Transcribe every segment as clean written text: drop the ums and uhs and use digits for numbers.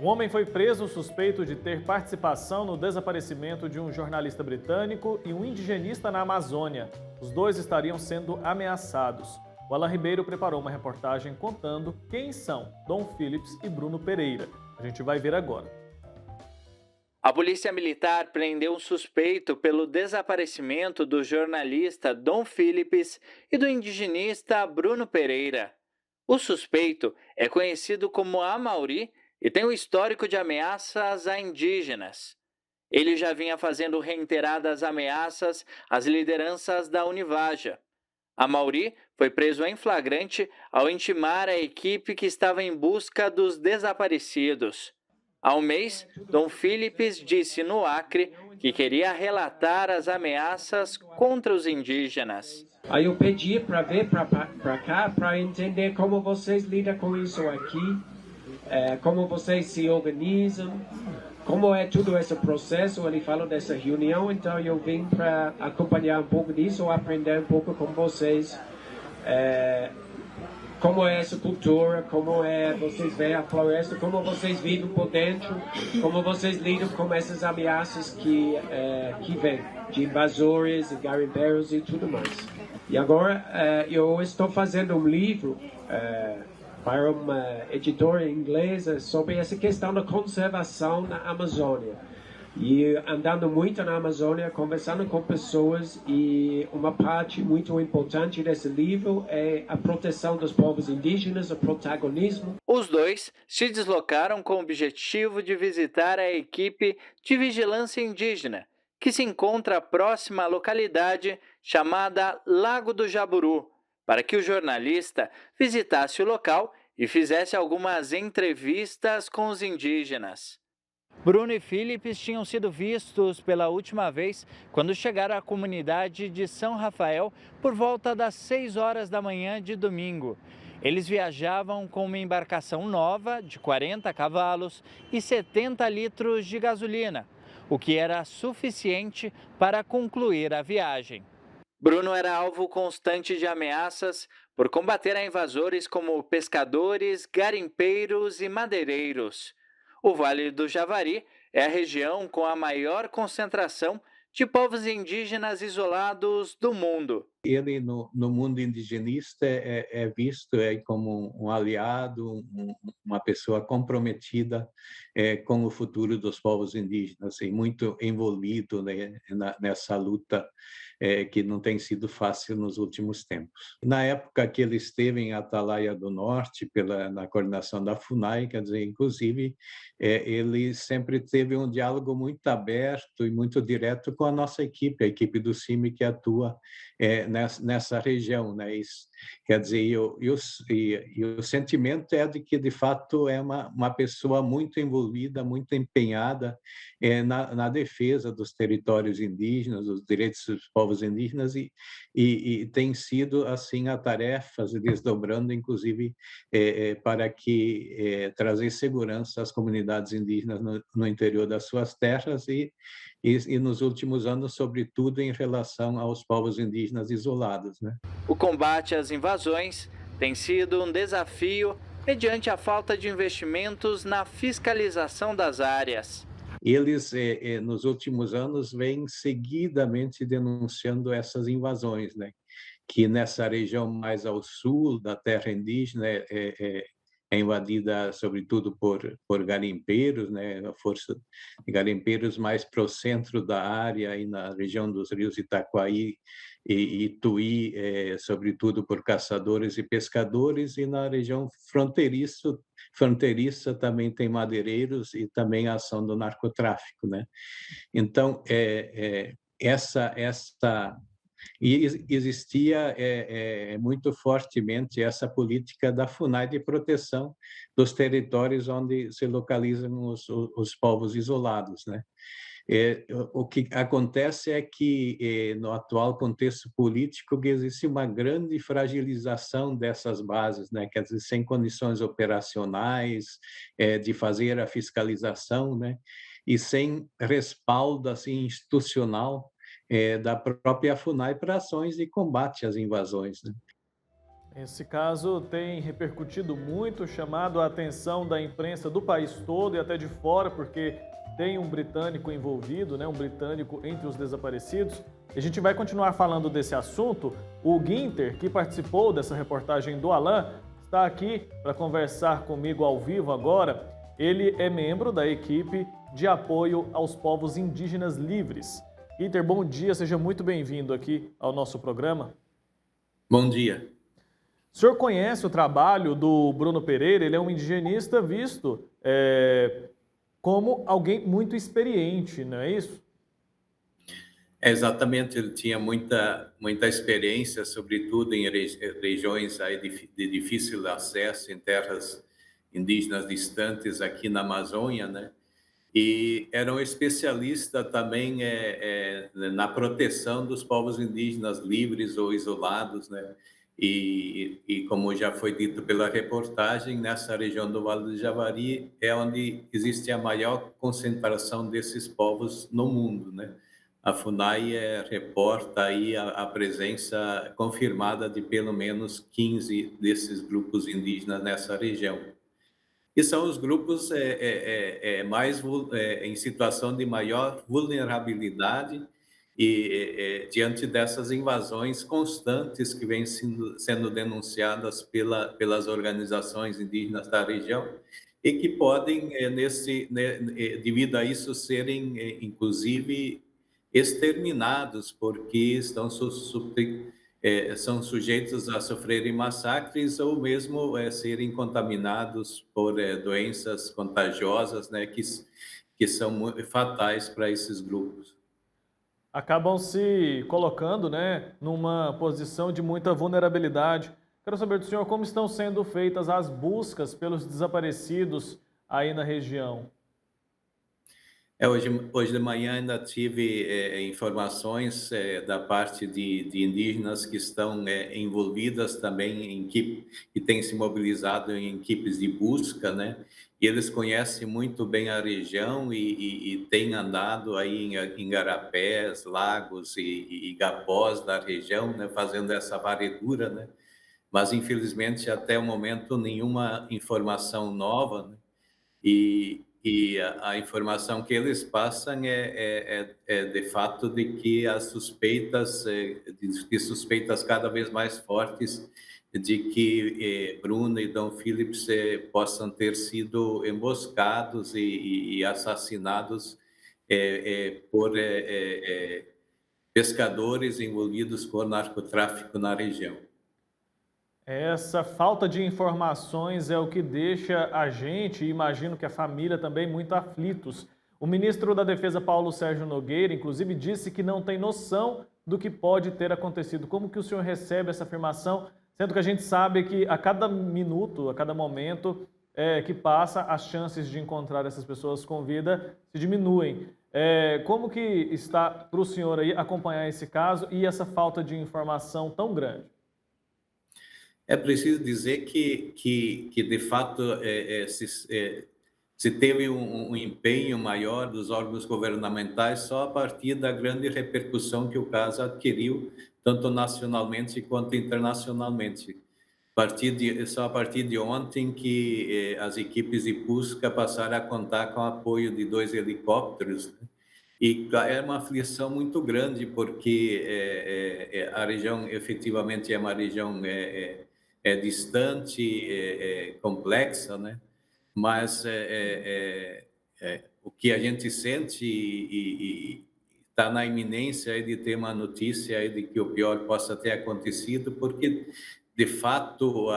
Um homem foi preso suspeito de ter participação no desaparecimento de um jornalista britânico e um indigenista na Amazônia. Os dois estariam sendo ameaçados. O Alan Ribeiro preparou uma reportagem contando quem são Dom Phillips e Bruno Pereira. A gente vai ver agora. A polícia militar prendeu um suspeito pelo desaparecimento do jornalista Dom Phillips e do indigenista Bruno Pereira. O suspeito é conhecido como Amauri e tem um histórico de ameaças a indígenas. Ele já vinha fazendo reiteradas ameaças às lideranças da Univaja. Amauri foi preso em flagrante ao intimar a equipe que estava em busca dos desaparecidos. Há um mês, Dom Phillips disse no Acre que queria relatar as ameaças contra os indígenas. Aí eu pedi para vir para cá para entender como vocês lidam com isso aqui, como vocês se organizam, como é todo esse processo. Ele falou dessa reunião, então eu vim para acompanhar um pouco disso, aprender um pouco com vocês, como é essa cultura, como vocês veem a floresta, como vocês vivem por dentro, como vocês lidam com essas ameaças que vêm, de invasores e garimpeiros e tudo mais. E agora eu estou fazendo um livro para uma editora inglesa sobre essa questão da conservação na Amazônia. E andando muito na Amazônia, conversando com pessoas, e uma parte muito importante desse livro é a proteção dos povos indígenas, o protagonismo. Os dois se deslocaram com o objetivo de visitar a equipe de vigilância indígena, que se encontra próxima à localidade chamada Lago do Jaburu, para que o jornalista visitasse o local e fizesse algumas entrevistas com os indígenas. Bruno e Phillips tinham sido vistos pela última vez quando chegaram à comunidade de São Rafael por volta das 6 horas da manhã de domingo. Eles viajavam com uma embarcação nova de 40 cavalos e 70 litros de gasolina, o que era suficiente para concluir a viagem. Bruno era alvo constante de ameaças por combater a invasores como pescadores, garimpeiros e madeireiros. O Vale do Javari é a região com a maior concentração de povos indígenas isolados do mundo. Ele, no mundo indigenista, é visto como um aliado, uma pessoa comprometida com o futuro dos povos indígenas e muito envolvido, né, nessa luta que não tem sido fácil nos últimos tempos. Na época que ele esteve em Atalaia do Norte, na coordenação da FUNAI, quer dizer, inclusive, ele sempre teve um diálogo muito aberto e muito direto com a nossa equipe, a equipe do CIMI que atua nessa região, né? Isso, quer dizer, e o sentimento é de que, de fato, é uma pessoa muito envolvida, muito empenhada na defesa dos territórios indígenas, dos direitos dos povos indígenas, e tem sido, assim, a tarefa se desdobrando, inclusive, para que trazer segurança às comunidades indígenas no interior das suas terras e nos últimos anos, sobretudo, em relação aos povos indígenas isolados, né? O combate às invasões tem sido um desafio mediante a falta de investimentos na fiscalização das áreas. Eles, nos últimos anos, vêm seguidamente denunciando essas invasões, né? Que nessa região mais ao sul da terra indígena é invadida, sobretudo, por garimpeiros, né? A força de garimpeiros mais para o centro da área, aí na região dos rios Itaquaí e Ituí, sobretudo por caçadores e pescadores, e na região fronteiriça também tem madeireiros e também a ação do narcotráfico, né? Então, essa e existia muito fortemente essa política da FUNAI de proteção dos territórios onde se localizam os povos isolados, né? O que acontece é que, no atual contexto político, existe uma grande fragilização dessas bases, né? Quer dizer, sem condições operacionais de fazer a fiscalização, né? E sem respaldo assim, institucional da própria FUNAI para ações de combate às invasões, né? Esse caso tem repercutido muito, chamado a atenção da imprensa do país todo e até de fora, porque tem um britânico envolvido, né, um britânico entre os desaparecidos. E a gente vai continuar falando desse assunto. O Guinter, que participou dessa reportagem do Alain, está aqui para conversar comigo ao vivo agora. Ele é membro da equipe de apoio aos povos indígenas livres. Guinter, bom dia, seja muito bem-vindo aqui ao nosso programa. Bom dia. O senhor conhece o trabalho do Bruno Pereira? Ele é um indigenista visto como alguém muito experiente, não é isso? Exatamente, ele tinha muita experiência, sobretudo em regiões aí de difícil acesso, em terras indígenas distantes aqui na Amazônia, né? E era um especialista também na proteção dos povos indígenas livres ou isolados, né? E como já foi dito pela reportagem, nessa região do Vale do Javari é onde existe a maior concentração desses povos no mundo, né? A FUNAI reporta aí a presença confirmada de pelo menos 15 desses grupos indígenas nessa região. E são os grupos em situação de maior vulnerabilidade e diante dessas invasões constantes que vêm sendo denunciadas pelas organizações indígenas da região e que podem, devido a isso, serem, inclusive, exterminados, porque são sujeitos a sofrerem massacres ou mesmo serem contaminados por doenças contagiosas, né, que são fatais para esses grupos. Acabam se colocando, né, numa posição de muita vulnerabilidade. Quero saber do senhor como estão sendo feitas as buscas pelos desaparecidos aí na região. Hoje de manhã ainda tive informações da parte de indígenas que estão envolvidas também que têm se mobilizado em equipes de busca, né? E eles conhecem muito bem a região e têm andado aí em igarapés, lagos e igapós da região, né? Fazendo essa varredura, né? Mas infelizmente até o momento nenhuma informação nova, né? E a informação que eles passam é de fato de que as suspeitas, de suspeitas cada vez mais fortes de que Bruno e Dom Philips possam ter sido emboscados e assassinados por pescadores envolvidos com narcotráfico na região. Essa falta de informações é o que deixa a gente, e imagino que a família também, muito aflitos. O ministro da Defesa, Paulo Sérgio Nogueira, inclusive, disse que não tem noção do que pode ter acontecido. Como que o senhor recebe essa afirmação, sendo que a gente sabe que a cada minuto, a cada momento que passa, as chances de encontrar essas pessoas com vida se diminuem. Como que está para o senhor aí acompanhar esse caso e essa falta de informação tão grande? É preciso dizer que de fato, se teve um empenho maior dos órgãos governamentais só a partir da grande repercussão que o caso adquiriu, tanto nacionalmente quanto internacionalmente. Só a partir de ontem que as equipes de busca passaram a contar com o apoio de 2 helicópteros, né? E é uma aflição muito grande, porque a região efetivamente é uma região distante, complexa, né? Mas o que a gente sente e está na iminência aí de ter uma notícia aí de que o pior possa ter acontecido, porque de fato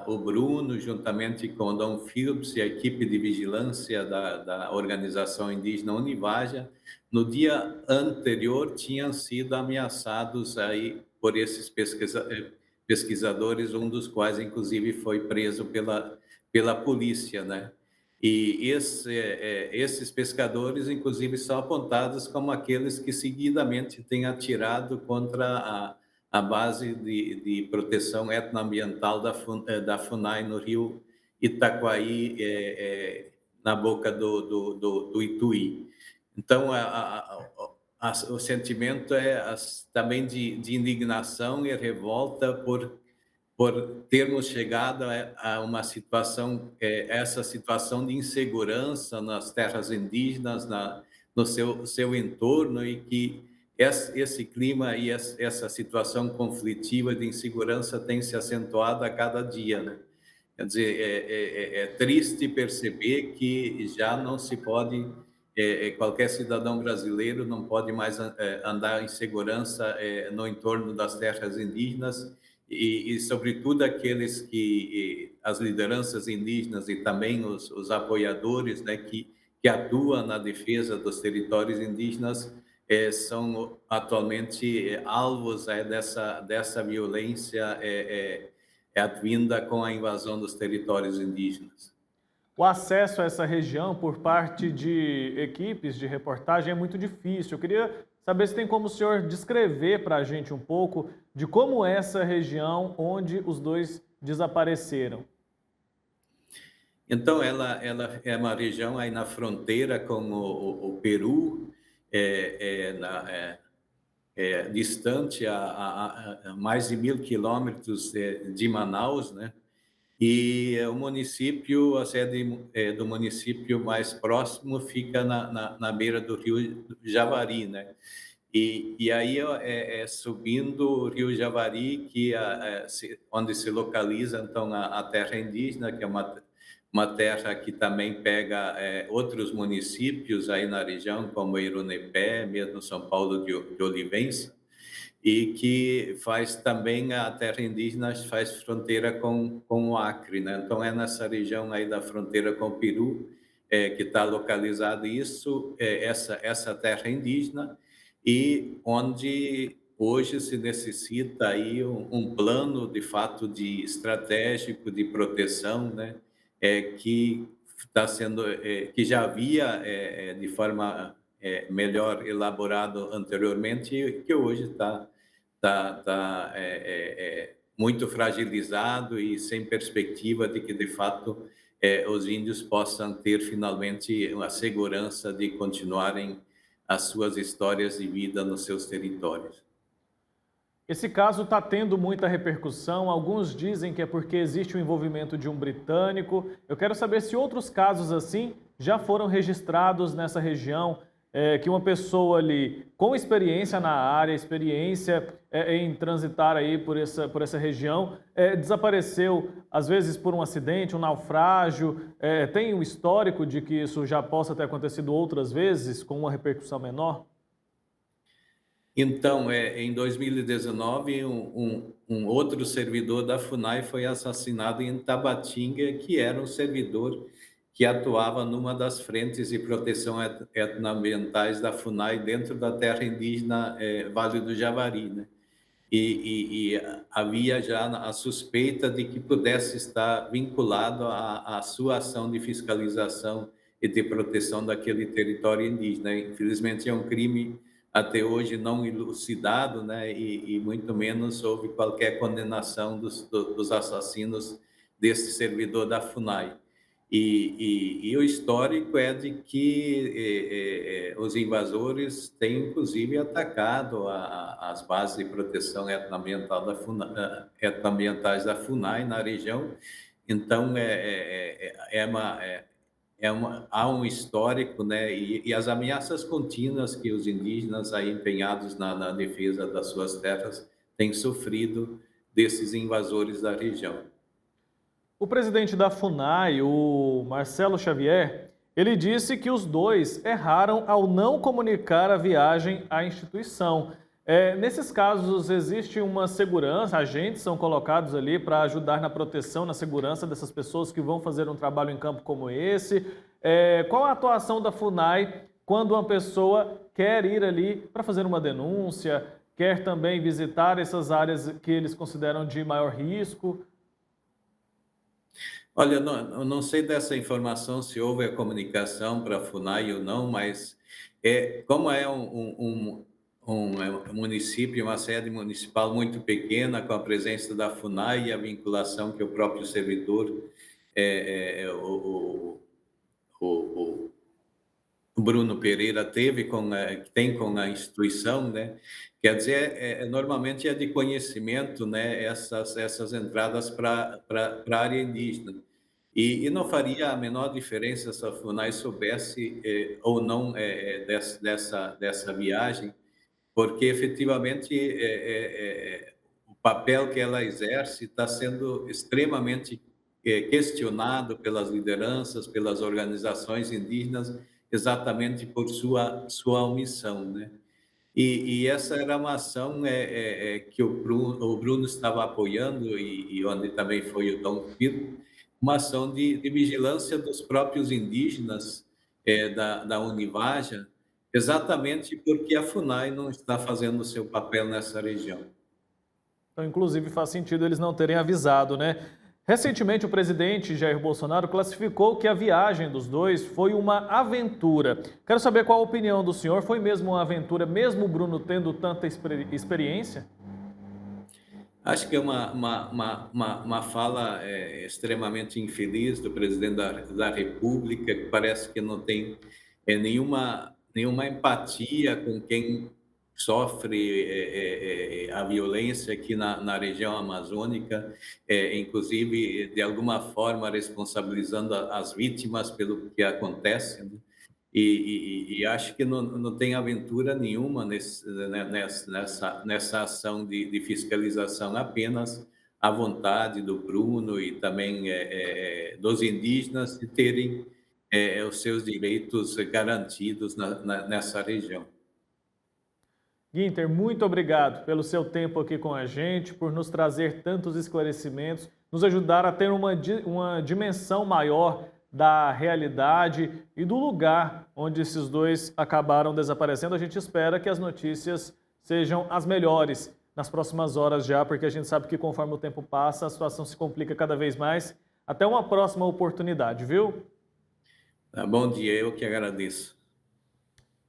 o Bruno, juntamente com o Dom Philips e a equipe de vigilância da organização indígena Univaja, no dia anterior tinham sido ameaçados aí por esses pesquisadores, um dos quais inclusive foi preso pela polícia, né? E esses pescadores, inclusive, são apontados como aqueles que seguidamente têm atirado contra a base de proteção etnoambiental da FUNAI no rio Itaquaí, na boca do Ituí. Então, o sentimento é também de indignação e revolta por termos chegado a uma situação, essa situação de insegurança nas terras indígenas, no seu entorno, e que esse clima e essa situação conflitiva de insegurança tem se acentuado a cada dia, né? Quer dizer, é triste perceber que já não se pode, qualquer cidadão brasileiro não pode mais andar em segurança no entorno das terras indígenas e sobretudo, aqueles que, as lideranças indígenas e também os apoiadores, né, que atuam na defesa dos territórios indígenas, são atualmente alvos dessa violência advinda com a invasão dos territórios indígenas. O acesso a essa região por parte de equipes de reportagem é muito difícil. Eu queria saber se tem como o senhor descrever para a gente um pouco de como é essa região onde os dois desapareceram. Então, ela é uma região aí na fronteira com o Peru, distante a mais de 1.000 quilômetros de Manaus, né? E o município, a sede do município mais próximo fica na beira do rio Javari, né? E aí subindo o rio Javari, onde se localiza então a terra indígena, que é uma terra que também pega outros municípios aí na região, como Irunepé, mesmo São Paulo de Olivença, e que faz também, a terra indígena faz fronteira com o Acre, né? Então é nessa região aí da fronteira com o Peru que está localizado isso, essa terra indígena, e onde hoje se necessita aí um plano de fato de estratégico de proteção, né? Que está sendo, que já havia de forma melhor elaborado anteriormente, e que hoje está muito fragilizado e sem perspectiva de que, de fato, os índios possam ter finalmente a segurança de continuarem as suas histórias de vida nos seus territórios. Esse caso está tendo muita repercussão. Alguns dizem que é porque existe o envolvimento de um britânico. Eu quero saber se outros casos assim já foram registrados nessa região, que uma pessoa ali com experiência na área, experiência em transitar aí por essa região, desapareceu, às vezes por um acidente, um naufrágio. Tem um histórico de que isso já possa ter acontecido outras vezes, com uma repercussão menor? Então, em 2019, um outro servidor da FUNAI foi assassinado em Tabatinga, que era um servidor que atuava numa das frentes de proteção etnoambientais da FUNAI dentro da terra indígena Vale do Javari, né? E havia já a suspeita de que pudesse estar vinculado à sua ação de fiscalização e de proteção daquele território indígena. Infelizmente, é um crime até hoje não elucidado, né? E muito menos houve qualquer condenação dos assassinos desse servidor da FUNAI. E o histórico é de que os invasores têm, inclusive, atacado as bases de proteção etnoambiental etnoambientais da FUNAI na região. Então, há um histórico, né? E as ameaças contínuas que os indígenas aí empenhados na defesa das suas terras têm sofrido desses invasores da região. O presidente da FUNAI, o Marcelo Xavier, ele disse que os dois erraram ao não comunicar a viagem à instituição. Nesses casos, existe uma segurança, agentes são colocados ali para ajudar na proteção, na segurança dessas pessoas que vão fazer um trabalho em campo como esse. Qual a atuação da FUNAI quando uma pessoa quer ir ali para fazer uma denúncia, quer também visitar essas áreas que eles consideram de maior risco? Olha, eu não sei dessa informação, se houve a comunicação para a FUNAI ou não, mas como é um município, uma sede municipal muito pequena, com a presença da FUNAI e a vinculação que o próprio servidor, o Bruno Pereira tem com a instituição, né? Quer dizer, normalmente é de conhecimento, né? Essas entradas para a área indígena. E não faria a menor diferença se a FUNAI soubesse ou não dessa viagem, porque efetivamente o papel que ela exerce está sendo extremamente questionado pelas lideranças, pelas organizações indígenas, exatamente por sua omissão, né? E essa era uma ação que o Bruno estava apoiando, e onde também foi o Dom Pedro, uma ação de vigilância dos próprios indígenas da Univaja, exatamente porque a FUNAI não está fazendo o seu papel nessa região. Então, inclusive, faz sentido eles não terem avisado, né? Recentemente, o presidente Jair Bolsonaro classificou que a viagem dos dois foi uma aventura. Quero saber qual a opinião do senhor. Foi mesmo uma aventura, mesmo o Bruno tendo tanta experiência? Acho que é uma fala extremamente infeliz do presidente da República, que parece que não tem nenhuma empatia com quem sofre a violência aqui na região amazônica, inclusive, de alguma forma, responsabilizando as vítimas pelo que acontece, né? E acho que não tem aventura nenhuma nessa ação de fiscalização, apenas a vontade do Bruno e também dos indígenas de terem os seus direitos garantidos nessa região. Guinter, muito obrigado pelo seu tempo aqui com a gente, por nos trazer tantos esclarecimentos, nos ajudar a ter uma dimensão maior da realidade e do lugar onde esses dois acabaram desaparecendo. A gente espera que as notícias sejam as melhores nas próximas horas já, porque a gente sabe que conforme o tempo passa, a situação se complica cada vez mais. Até uma próxima oportunidade, viu? Bom dia, eu que agradeço.